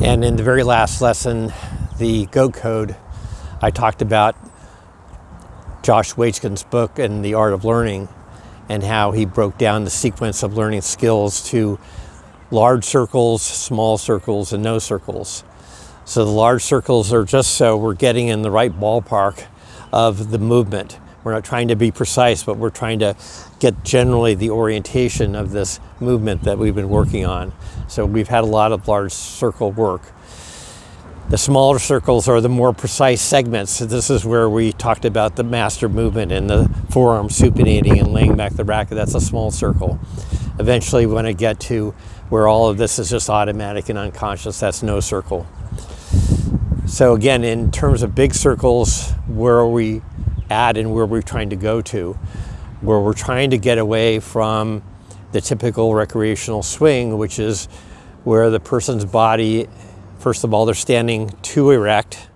And in the very last lesson, the GOAT code, I talked about Josh Waitzkin's book and the Art of Learning, and how he broke down the sequence of learning skills to large circles, small circles, and no circles. So the large circles are just so we're getting in the right ballpark of the movement. We're not trying to be precise, but we're trying to get generally the orientation of this movement that we've been working on. So we've had a lot of large circle work. The smaller circles are the more precise segments. So this is where we talked about the master movement and the forearm supinating and laying back the racket. That's a small circle. Eventually we want to get to where all of this is just automatic and unconscious. That's no circle. So again, in terms of big circles, where are we at and where we're trying to go to? Where we're trying to get away from the typical recreational swing, which is where the person's body, first of all, they're standing too erect.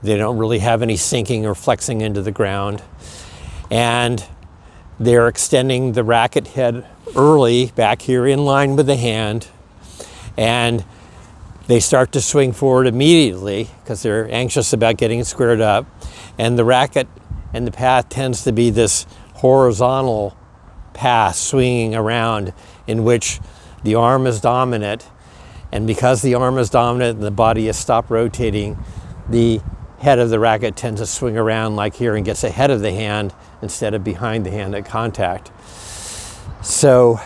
They don't really have any sinking or flexing into the ground. And they're extending the racket head early back here in line with the hand. And they start to swing forward immediately because they're anxious about getting squared up. And the racket and the path tends to be this horizontal path swinging around in which the arm is dominant. And because the arm is dominant and the body has stopped rotating, the head of the racket tends to swing around like here and gets ahead of the hand instead of behind the hand at contact. So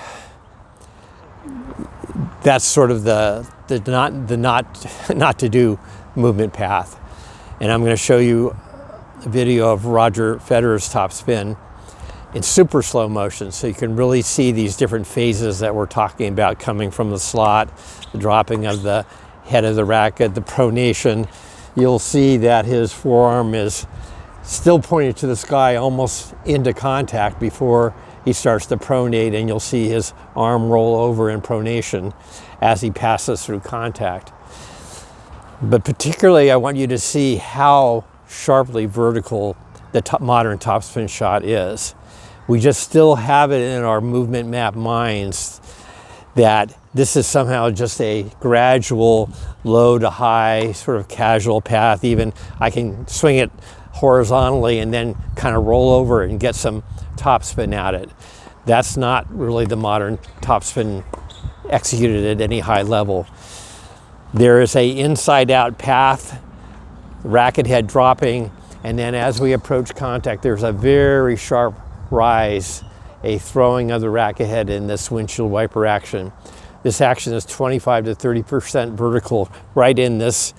that's sort of the not to do movement path. And I'm going to show you a video of Roger Federer's topspin in super slow motion, so you can really see these different phases that we're talking about coming from the slot, the dropping of the head of the racket, the pronation. You'll see that his forearm is still pointing to the sky, almost into contact before he starts to pronate, and you'll see his arm roll over in pronation as he passes through contact. But particularly, I want you to see how sharply vertical the modern topspin shot is. We just still have it in our movement map minds that this is somehow just a gradual low to high sort of casual path. Even I can swing it horizontally and then kind of roll over and get some topspin at it. That's not really the modern topspin executed at any high level. There is a inside out path, racket head dropping, and then as we approach contact, there's a very sharp rise, a throwing of the racket head in this windshield wiper action. This action is 25 to 30% vertical right in this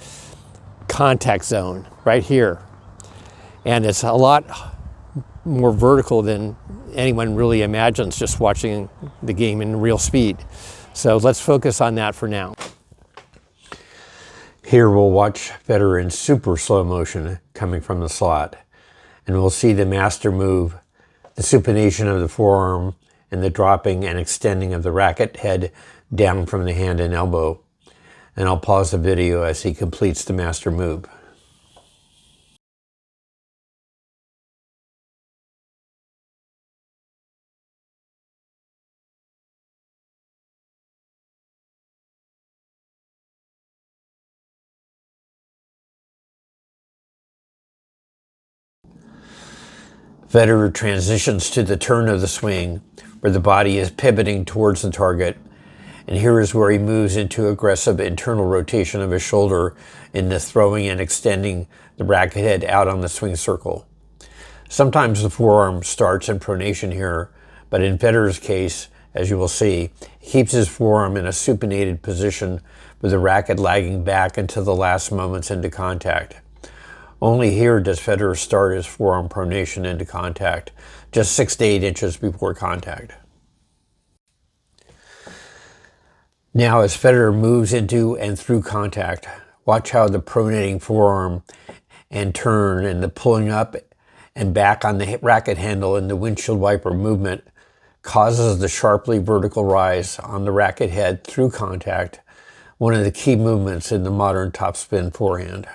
contact zone, right here. And it's a lot more vertical than anyone really imagines just watching the game in real speed. So let's focus on that for now. Here we'll watch Federer in super slow motion coming from the slot. And we'll see the master move, the supination of the forearm, and the dropping and extending of the racket head down from the hand and elbow. And I'll pause the video as he completes the master move. Federer transitions to the turn of the swing, where the body is pivoting towards the target, and here is where he moves into aggressive internal rotation of his shoulder in the throwing and extending the racket head out on the swing circle. Sometimes the forearm starts in pronation here, but in Federer's case, as you will see, he keeps his forearm in a supinated position with the racket lagging back into the last moments into contact. Only here does Federer start his forearm pronation into contact, just 6 to 8 inches before contact. Now as Federer moves into and through contact, watch how the pronating forearm and turn and the pulling up and back on the racket handle and the windshield wiper movement causes the sharply vertical rise on the racket head through contact, one of the key movements in the modern topspin forehand.